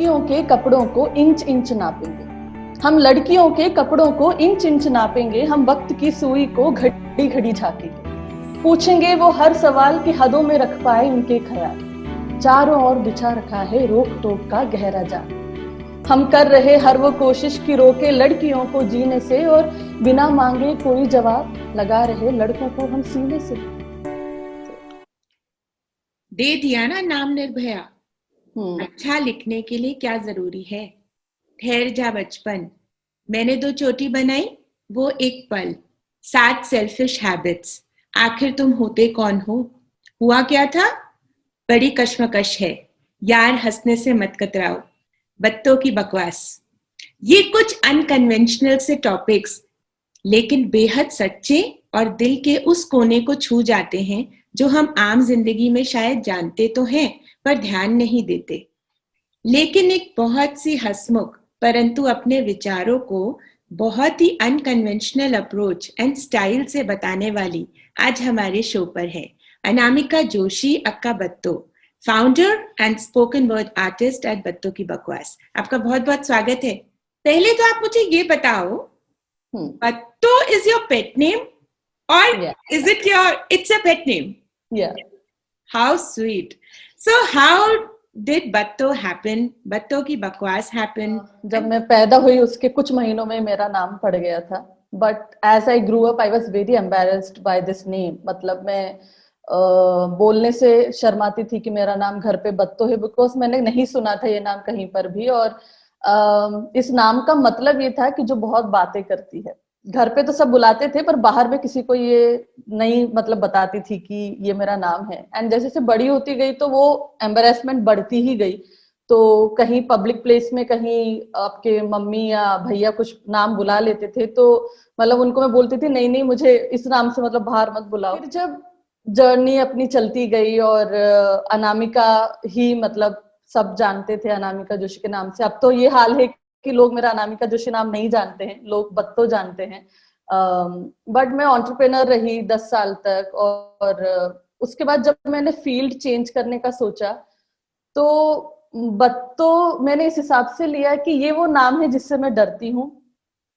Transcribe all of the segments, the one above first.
लड़कियों के कपड़ों को इंच इंच नापेंगे, हम लड़कियों के कपड़ों को इंच इंच नापेंगे, हम वक्त की सुई को घड़ी घड़ी झाकेंगे, पूछेंगे वो हर सवाल की हदों में रख पाए उनके ख्याल, चारों ओर बिछा रखा है रोक टोक का गहरा जाल, हम कर रहे हर वो कोशिश की रोके लड़कियों को जीने से, और बिना मांगे कोई जवाब लगा रहे लड़कों को हम सीने से। दे दिया ना नाम निर्भया। अच्छा लिखने के लिए क्या जरूरी है? ठहर जा बचपन, मैंने 2 चोटी बनाई, वो एक पल, 7 सेल्फिश हैबिट्स, आखिर तुम होते कौन हो? हुआ क्या था? बड़ी कश्मकश है, यार हंसने से मत कतराओ, बत्तों की बकवास। ये कुछ अनकन्वेंशनल से टॉपिक्स, लेकिन बेहद सच्चे और दिल के उस कोने को छू जाते हैं जो हम आम जिंदगी में शायद जानते तो हैं पर ध्यान नहीं देते। लेकिन एक बहुत सी हंसमुख परंतु अपने विचारों को बहुत ही अनकन्वेंशनल अप्रोच एंड स्टाइल से बताने वाली आज हमारे शो पर है Anamika Joshi aka Batto, founder and spoken word artist at Batton की बकवास। आपका बहुत बहुत स्वागत है। पहले तो आप मुझे ये बताओ, बत्तो is your pet name or is it it's a pet name? Yeah. How sweet. So how did Batto happen? बत्तों की बकवास happen? जब मैं पैदा हुई उसके कुछ महीनों में मेरा नाम पड़ गया था, but as I grew up I was very embarrassed by this name. मतलब मैं बोलने से शर्माती थी कि मेरा नाम घर पे बत्तो है, बिकॉज मैंने नहीं सुना था ये नाम कहीं पर भी। और इस नाम का मतलब ये था कि जो बहुत बातें करती है। घर पे तो सब बुलाते थे पर बाहर में किसी को ये नहीं मतलब बताती थी कि ये मेरा नाम है। एंड जैसे जैसे बड़ी होती गई तो वो एम्बेरेसमेंट बढ़ती ही गई। तो कहीं पब्लिक प्लेस में कहीं आपके मम्मी या भैया कुछ नाम बुला लेते थे तो मतलब उनको मैं बोलती थी नहीं नहीं मुझे इस नाम से मतलब बाहर मत बुलाओ। फिर जब जर्नी अपनी चलती गई और अनामिका ही मतलब सब जानते थे अनामिका जोशी के नाम से। अब तो ये हाल है कि लोग मेरा अनामिका जोशी नाम नहीं जानते हैं, लोग बत्तो जानते हैं। बट मैं एंटरप्रेन्योर रही 10 साल तक, और उसके बाद जब मैंने फील्ड चेंज करने का सोचा तो बत्तो मैंने इस हिसाब से लिया कि ये वो नाम है जिससे मैं डरती हूँ,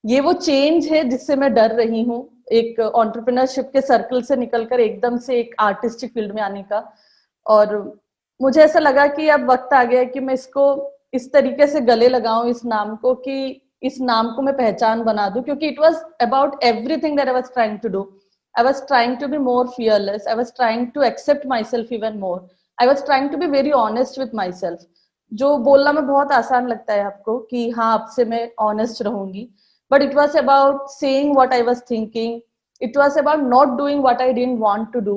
ये वो चेंज है जिससे मैं डर रही हूँ, एक एंटरप्रेन्योरशिप के सर्कल से निकलकर एकदम से एक आर्टिस्टिक फील्ड में आने का। और मुझे ऐसा लगा कि अब वक्त आ गया कि मैं इसको इस तरीके से गले लगाऊं इस नाम को कि इस नाम को मैं पहचान बना दूं, क्योंकि it was about everything that I was trying to do. I was trying to be more fearless, I was trying to accept myself even more, I was trying to be very honest with myself. जो बोलना में बहुत आसान लगता है आपको कि हाँ अब से मैं ऑनेस्ट रहूंगी, but it was about saying what I was thinking. It was about not doing what I didn't want to do.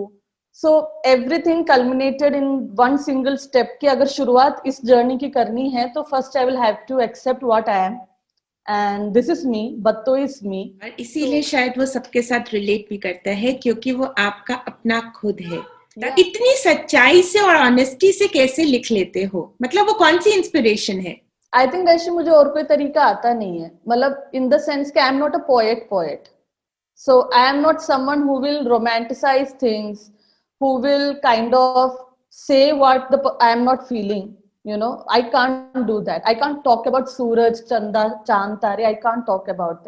So everything culminated in one single step कि अगर शुरुआत इस जर्नी की करनी है तो first I will have to accept what I am and this is me, Batto is me. और इसीलिए शायद वो सबके साथ रिलेट भी करता है क्योंकि वो आपका अपना खुद है। इतनी सच्चाई से और ऑनेस्टी से कैसे लिख लेते हो? मतलब वो कौन सी इंस्पिरेशन है? आई थिंक वैसे मुझे और कोई तरीका आता नहीं है, मतलब इन द सेंस कि I am not a poet, so I am not someone who will romanticise things, who will kind of say what I am not feeling, you know. I can't do that. I can't talk about suraj chanda chand tare, I can't talk about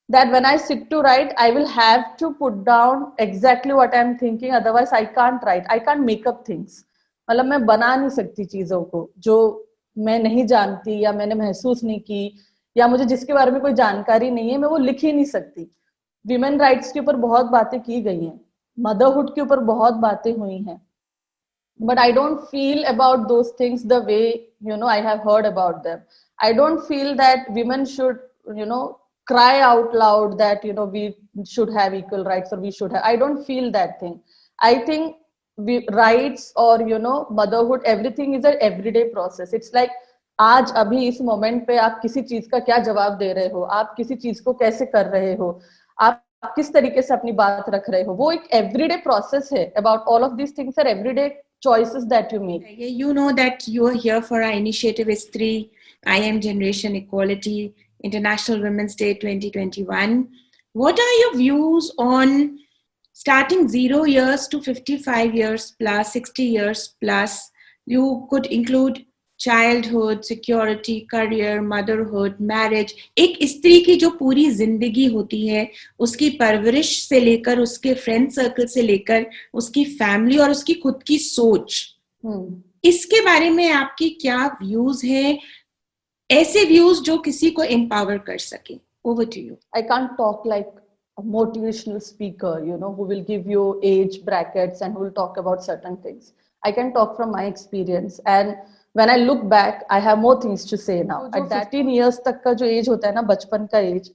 that when I sit to write I will have to put down exactly what I'm thinking, otherwise I can't write, I can't make up things. मतलब मैं बना नहीं सकती चीजों को जो मैं नहीं जानती या मैंने महसूस नहीं की या मुझे जिसके बारे में कोई जानकारी नहीं है, मैं वो लिख ही नहीं सकती। विमेन राइट्स के ऊपर बहुत बातें की गई हैं, मदरहुड के ऊपर बहुत बातें हुई हैं, but I don't feel about those things the way I have heard about them. I don't feel that women should cry out loud that we should have equal rights or we should have. I don't feel that thing. I think rights or motherhood, everything is an everyday process. It's like आज अभी इस moment पे आप किसी चीज का क्या जवाब दे रहे हो, आप किसी चीज को कैसे कर रहे हो, आप किस तरीके से अपनी बात रख रहे हो, वो एक एवरीडे प्रोसेस है. About all of these things are everyday choices that you make. You know that you are here for our initiative Istri, I Am Generation Equality, International Women's Day 2021. What are your views on starting 0 years to 55 years plus, 60 years plus? You could include childhood, security, career, motherhood, marriage, एक स्त्री की जो पूरी जिंदगी होती है, उसकी परवरिश से लेकर उसके फ्रेंड सर्कल से लेकर उसकी फैमिली और उसकी खुद की सोच, इसके बारे में आपकी क्या व्यूज हैं? ऐसे व्यूज जो किसी को एम्पावर कर सके. Over to you. I can't talk like a motivational speaker, who will give you age brackets and who will talk about certain things. I can talk from my experience, and when I look back, I have more things to say now. At that 15 years तक का जो age होता है ना, बचपन का age,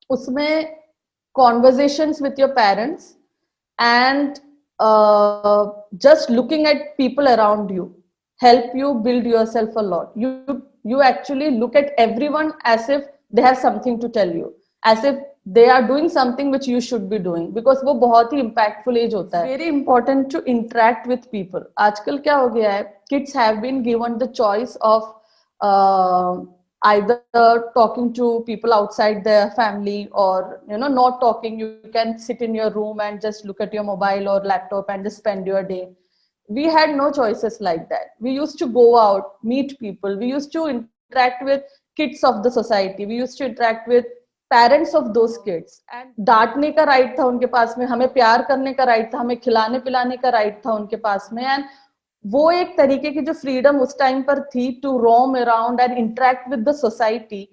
उसमें conversations with your parents and just looking at people around you help you build yourself a lot. You actually look at everyone as if they have something to tell you, as if they are doing something which you should be doing, because वो बहुत ही impactful age होता है. Very important to interact with people. आजकल क्या हो गया है, kids have been given the choice of either talking to people outside their family or not talking. You can sit in your room and just look at your mobile or laptop and just spend your day. We had no choices like that. We used to go out, meet people. We used to interact with kids of the society. We used to interact with parents of those kids. And डांटने का right था उनके पास में, हमें प्यार करने का right था, हमें खिलाने पिलाने का राइट था उनके पास में. एंड वो एक तरीके की जो फ्रीडम उस टाइम पर थी to roam around and interact with the society,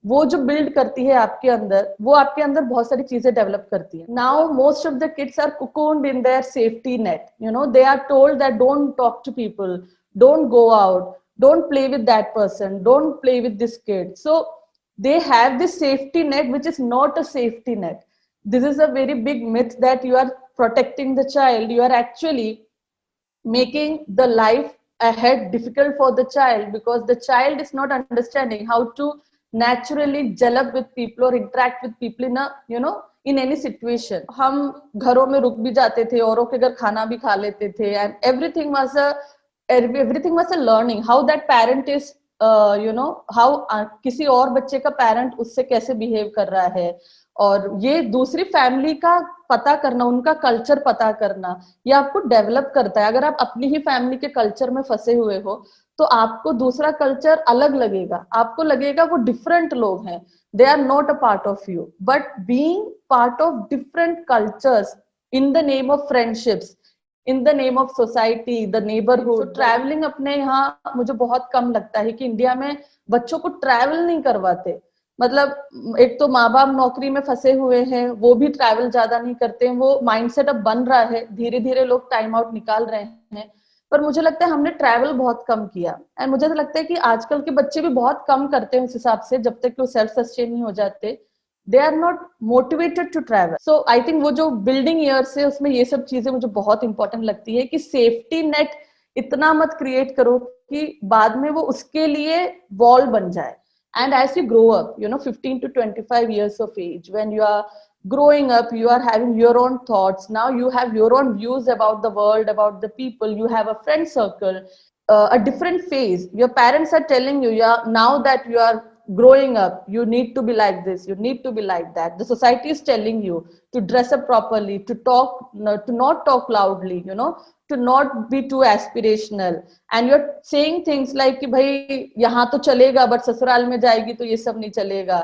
वो जो बिल्ड करती है आपके अंदर, वो आपके अंदर बहुत सारी चीजें डेवलप करती है. Now most of the kids are cocooned in their safety net. They are told that don't talk to people, don't go out, don't play with that person, don't play with this kid. So they have this safety net which is not a safety net. This is a very big myth that you are protecting the child. You are actually making the life ahead difficult for the child, because the child is not understanding how to naturally gel up with people or interact with people in a in any situation. हम घरों में रुक भी जाते थे, औरों के घर खाना भी खा लेते थे, and everything was a learning how that parent is how किसी और बच्चे का पेरेंट उससे कैसे बिहेव कर रहा है, और ये दूसरी फैमिली का पता करना, उनका कल्चर पता करना, ये आपको डेवलप करता है. अगर आप अपनी ही फैमिली के कल्चर में फंसे हुए हो तो आपको दूसरा कल्चर अलग लगेगा, आपको लगेगा वो डिफरेंट लोग हैं, they are not a part of you. But being part of different cultures in the name of friendships, in the name of society, the neighbourhood. Travelling अपने यहाँ मुझे बहुत कम लगता है कि इंडिया में बच्चों को ट्रैवल नहीं करवाते. मतलब एक तो माँ बाप नौकरी में फंसे हुए हैं, वो भी ट्रैवल ज्यादा नहीं करते हैं. वो माइंडसेट अब बन रहा है, धीरे धीरे लोग टाइम आउट निकाल रहे हैं, पर मुझे लगता है हमने ट्रैवल बहुत कम किया. एंड मुझे तो लगता है कि आजकल के बच्चे भी बहुत कम करते हैं उस हिसाब से, जब तक कि वो सेल्फ सस्टेन नहीं हो जाते, they are not motivated to travel. So I think वो जो बिल्डिंग ईयर्स है उसमें ये सब चीजें मुझे बहुत इंपॉर्टेंट लगती है कि सेफ्टी नेट इतना मत क्रिएट करो कि बाद में वो उसके लिए वॉल बन जाए. And as you grow up, 15 to 25 years of age, when you are growing up, you are having your own thoughts. Now you have your own views about the world, about the people. You have a friend circle, a different phase. Your parents are telling you, yeah, now that you are growing up, you need to be like this, you need to be like that. The society is telling you to dress up properly, to not talk loudly, to not be too aspirational, and you're saying things like कि भाई यहाँ तो चलेगा but ससुराल में जाएगी तो ये सब नहीं चलेगा,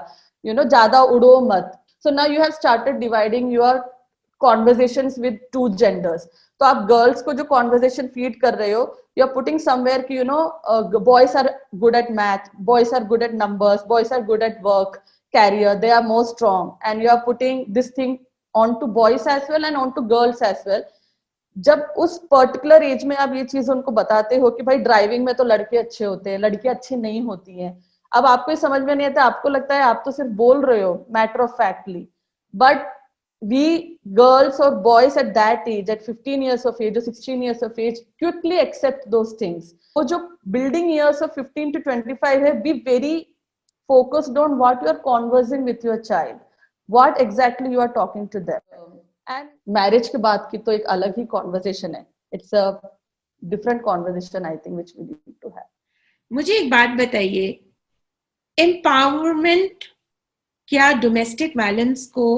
ज्यादा उड़ो मत. So now you have started dividing your conversations with two genders. तो आप गर्ल्स को जो कॉन्वर्सेशन फीड कर रहे हो, यू आर पुटिंग समवेयर कि boys are good at math, boys are good at numbers, boys are good at work, career, they are more strong, and you are putting this thing on to boys as well and on to girls as well. जब उस particular age में आप ये चीज उनको बताते हो कि भाई ड्राइविंग में तो लड़के अच्छे होते हैं, लड़कियां अच्छी नहीं होती हैं, अब आपको ये समझ में नहीं आता, आपको लगता है आप तो सिर्फ बोल रहे हो matter of factly. But we girls or boys at that age, at 15 years of age or 16 years of age, quickly accept those things. So jo building years of 15 to 25 hai, be very focused on what you are conversing with your child, what exactly you are talking to them. And marriage ke baad ki to ek alag hi conversation hai. It's a different conversation, I think, which we need to have. मुझे एक बात बताइए, empowerment क्या domestic violence को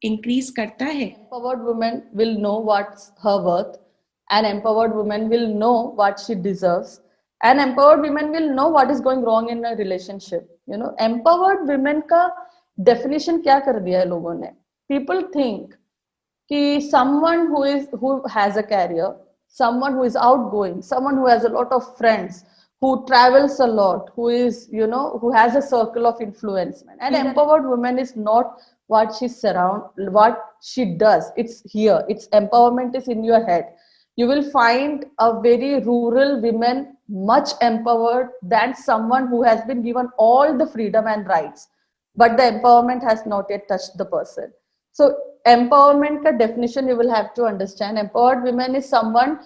increase करता है? Empowered woman will know what's her worth, and empowered woman will know what she deserves, And empowered women will know what is going wrong in a relationship. You know, empowered women का definition क्या कर दिया है लोगों ने? People think कि someone who has a career, someone who is outgoing, someone who has a lot of friends, who travels a lot, who is, you know, who has a circle of influence. And empowered woman is not what what she does. It's here. It's empowerment is in your head. You will find a very rural woman much empowered than someone who has been given all the freedom and rights, but the empowerment has not yet touched the person. So empowerment ka definition you will have to understand. Empowered women is someone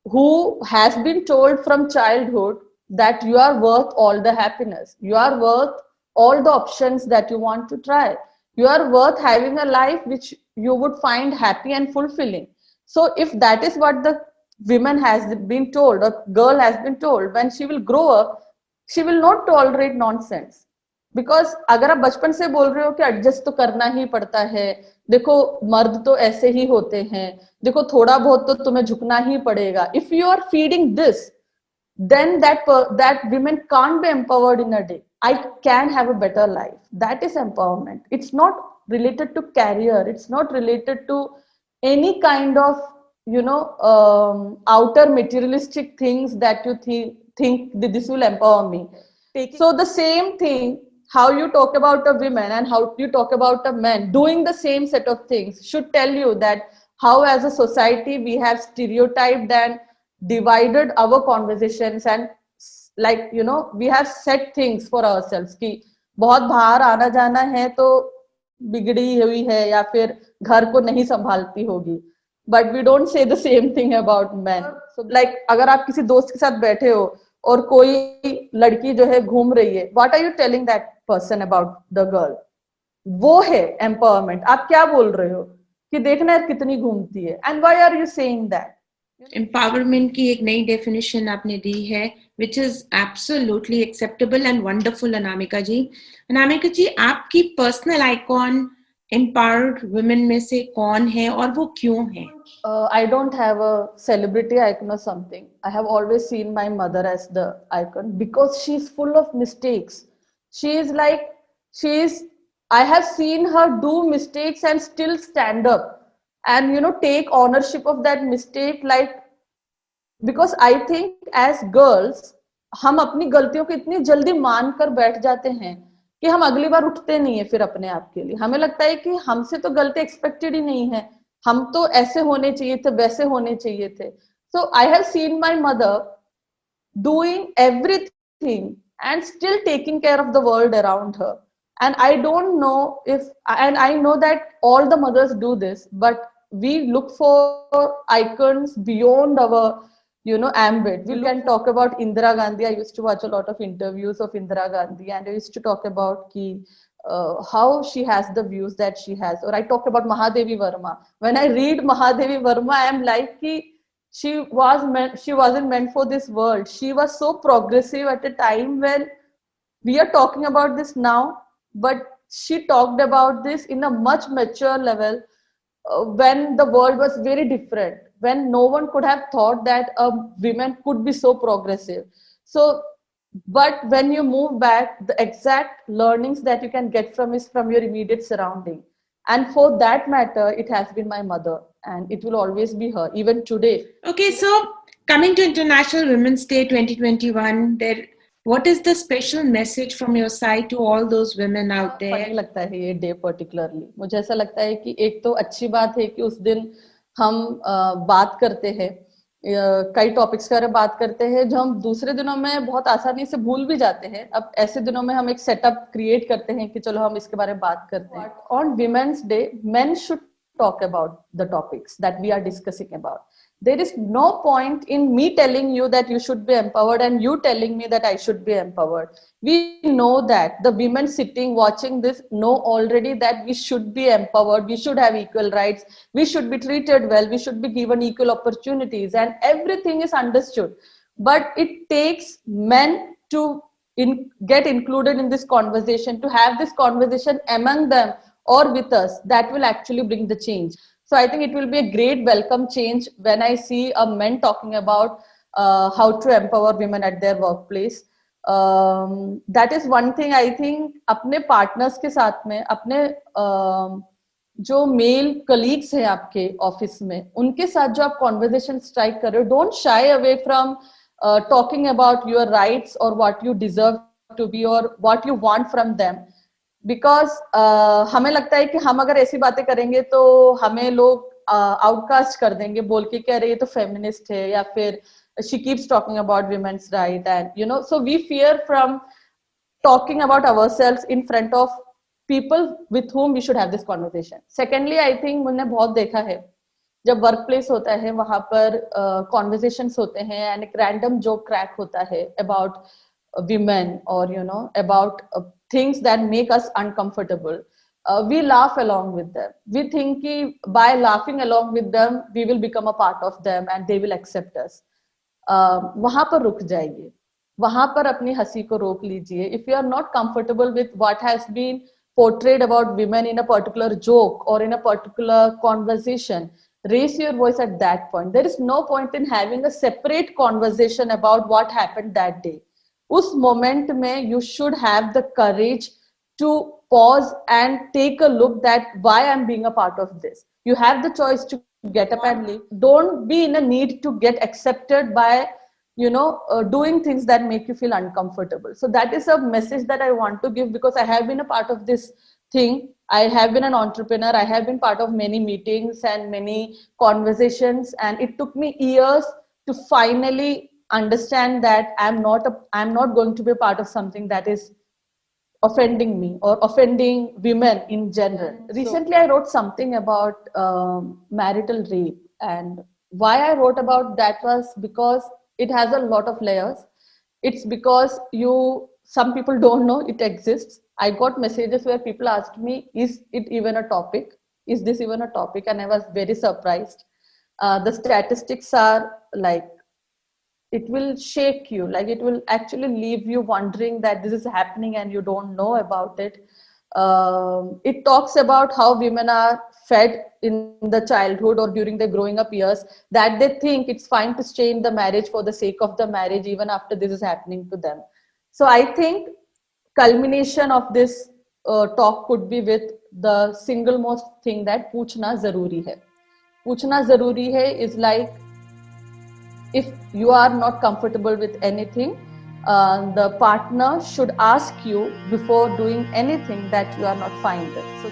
who has been told from childhood that you are worth all the happiness, you are worth all the options that you want to try, you are worth having a life which you would find happy and fulfilling. So if that is what the woman has been told or girl has been told, when she will grow up, she will not tolerate nonsense. Because अगर आप बचपन से बोल रहे हो कि adjust तो करना ही पड़ता है, देखो मर्द तो ऐसे ही होते हैं, देखो थोड़ा बहुत तो तुम्हें झुकना ही पड़ेगा, if you are feeding this, then that women can't be empowered in a day. I can have a better life. That is empowerment. It's not related to career, it's not related to any kind of, you know, outer materialistic things that you think that this will empower me. So the same thing, how you talk about a woman and how you talk about a man doing the same set of things should tell you that how as a society we have stereotyped and divided our conversations, and like, you know, we have set things for ourselves कि बहुत बाहर आना जाना है तो बिगड़ी हुई है या फिर घर को नहीं संभालती होगी, but we don't say the same thing about men. So like अगर आप किसी दोस्त के साथ बैठे हो और कोई लड़की जो है घूम रही है, what are you telling that person about the girl? वो है empowerment. आप क्या बोल रहे हो कि देखना यार कितनी घूमती है, and why are you saying that? Empowerment की एक नई definition आपने दी है, which is absolutely acceptable and wonderful. Anamika जी, आपकी personal icon empowered women में से कौन है और वो क्यों है? I don't have a celebrity icon or something. I have always seen my mother as the icon because she's full of mistakes. I have seen her do mistakes and still stand up and, you know, take ownership of that mistake. Like, because I think as girls हम अपनी गलतियों को इतनी जल्दी मान कर बैठ जाते हैं कि हम अगली बार उठते नहीं है फिर अपने आप के लिए. हमें लगता है कि हमसे तो गलती एक्सपेक्टेड ही नहीं है, हम तो ऐसे होने चाहिए थे, वैसे होने चाहिए थे. So I have seen my mother doing everything and still taking care of the world around her. And I don't know if, and I know that all the mothers do this, but we look for icons beyond our, you know, ambit. We can talk about Indira Gandhi. I used to watch a lot of interviews of Indira Gandhi, and I used to talk about how she has the views that she has. Or I talk about Mahadevi Verma. When I read Mahadevi Verma, I am like, she wasn't meant for this world. She was so progressive at a time when we are talking about this now, but she talked about this in a much mature level when the world was very different, when no one could have thought that a woman could be so progressive. So, but when you move back, the exact learnings that you can get from is from your immediate surrounding. And for that matter, it has been my mother, and it will always be her, even today. Okay, so coming to International Women's Day 2021, what is the special message from your side to all those women out there? Funny लगता है ये day particularly. मुझे ऐसा लगता है कि एक तो अच्छी बात है कि उस दिन हम बात करते हैं, कई टॉपिक्स के बारे में बात करते हैं जो हम दूसरे दिनों में बहुत आसानी से भूल भी जाते हैं. अब ऐसे दिनों में हम एक सेटअप क्रिएट करते हैं कि चलो हम इसके बारे में बात करते हैं. On women's day, main should talk about the topics that we are discussing about. There is no point in me telling you that you should be empowered and you telling me that I should be empowered. We know that the women sitting watching this know already that we should be empowered, we should have equal rights, we should be treated well, we should be given equal opportunities, and everything is understood. But it takes men to get included in this conversation, to have this conversation among them or with us, that will actually bring the change. So I think it will be a great welcome change when I see a men talking about how to empower women at their workplace. That is one thing I think. अपने partners के साथ में, अपने जो mail colleagues हैं आपके office में, उनके साथ जो आप कॉन्वर्जेशन स्ट्राइक कर रहे हो, don't shy away from talking about your rights और what you deserve to be और what you want from them. Because हमें लगता है कि हम अगर ऐसी बातें करेंगे तो हमें लोग आउटकास्ट कर देंगे, बोल के कह रहे ये तो फेमिनिस्ट है, या फिर she keeps talking about women's right, and you know, so we fear from talking about ourselves in front of people with whom we should have this conversation. Secondly, I think मैंने बहुत देखा है जब work place होता है वहां पर conversations होते हैं एंड एक रैंडम जोक क्रैक होता है about women or you know about things that make us uncomfortable. We laugh along with them. We think ki by laughing along with them we will become a part of them and they will accept us. वहां पर रुक जाइए, वहां पर अपनी हंसी को रोक लीजिए. If you are not comfortable with what has been portrayed about women in a particular joke or in a particular conversation, raise your voice at that point. There is no point in having a separate conversation about what happened that day. उस moment में you should have the courage to pause and take a look that why I'm being a part of this. You have the choice to get up and leave. Don't be in a need to get accepted by you know doing things that make you feel uncomfortable. So that is a message that I want to give, because I have been a part of this thing. I have been an entrepreneur. I have been part of many meetings and many conversations, and it took me years to finally understand that I'm not going to be a part of something that is offending me or offending women in general. Recently, I wrote something about marital rape, and why I wrote about that was because it has a lot of layers. It's because some people don't know it exists. I got messages where people asked me, is it even a topic? Is this even a topic? And I was very surprised. The statistics are like, it will shake you, like it will actually leave you wondering that this is happening and you don't know about it. It talks about how women are fed in the childhood or during their growing up years, that they think it's fine to stay in the marriage for the sake of the marriage even after this is happening to them. So I think culmination of this talk could be with the single most thing that पूछना जरूरी है. पूछना जरूरी है is like, if you are not comfortable with anything, the partner should ask you before doing anything that you are not fine with. So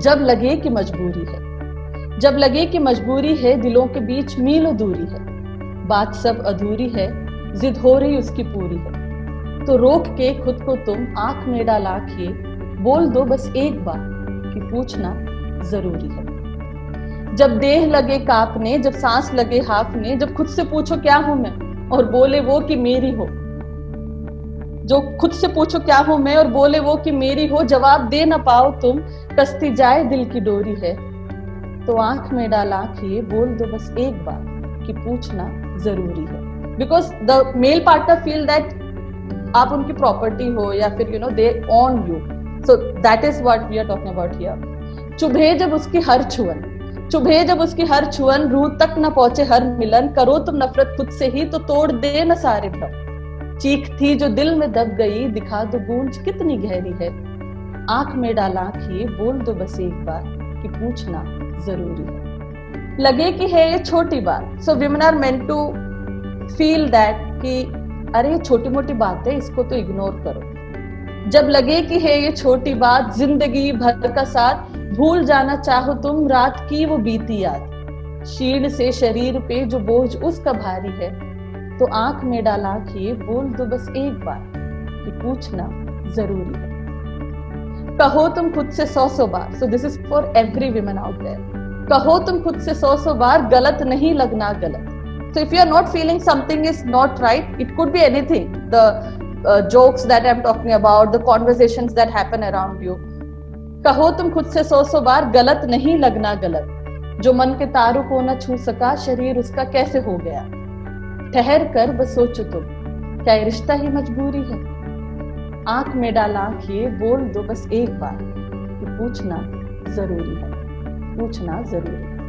जब लगे कि मजबूरी है, जब लगे कि मजबूरी है, दिलों के बीच मीलों दूरी है, बात सब अधूरी है, जिद हो रही उसकी पूरी है, तो रोक के खुद को तुम आंख में डाला के बोल दो बस एक बार कि पूछना जरूरी है. जब देह लगे कांपने, जब सांस लगे हांफने, जब खुद से पूछो क्या हूं मैं और बोले वो कि मेरी हो, जो खुद से पूछो क्या हूं मैं और बोले वो कि मेरी हो, जवाब दे ना पाओ तुम, कसती जाए दिल की डोरी है, तो आंख में डाल आंखें बोल दो बस एक बार कि पूछना जरूरी है. Because the male partner feel that आप उनकी प्रॉपर्टी हो या फिर they own you. So that is what we are talking about here. चुभे जब उसकी हर छुअन, चुभे जब उसकी हर छुअन, रूह तक न पहुंचे हर मिलन, करो तुम नफरत खुद से ही तो तोड़ दे न सारे भ्रम. चीख थी जो दिल में दब गई, दिखा दो गूंज कितनी गहरी है, आंख में डाल आंखें बोल दो बस एक बार कि पूछना जरूरी है. लगे कि है ये छोटी बात. So women are meant to feel that कि अरे ये छोटी मोटी बात है, इसको तो इग्नोर करो. जब लगे कि है ये छोटी बात, जिंदगी भर का साथ, भूल जाना चाहो तुम रात की वो बीती याद, शीर्ण से शरीर पे जो बोझ उसका भारी है, तो आंख में डाल आंखें बोल दो बस एक बार कि पूछना जरूरी है. कहो तुम खुद से 100 बार. So this is for every women out there. कहो तुम खुद से 100 बार, गलत नहीं लगना गलत. So if you are not feeling something is not right, it could be anything. The jokes that I'm talking about, the conversations that happen around you. कहो तुम खुद से 100 बार, गलत नहीं लगना गलत. जो मन के तारों को न छू सका, शरीर उसका कैसे हो गया. ठहर कर बस सोचो तुम, क्या ये रिश्ता ही मजबूरी है. आंख में डाल आंखें बोल दो बस एक बार कि पूछना जरूरी है, पूछना जरूरी है.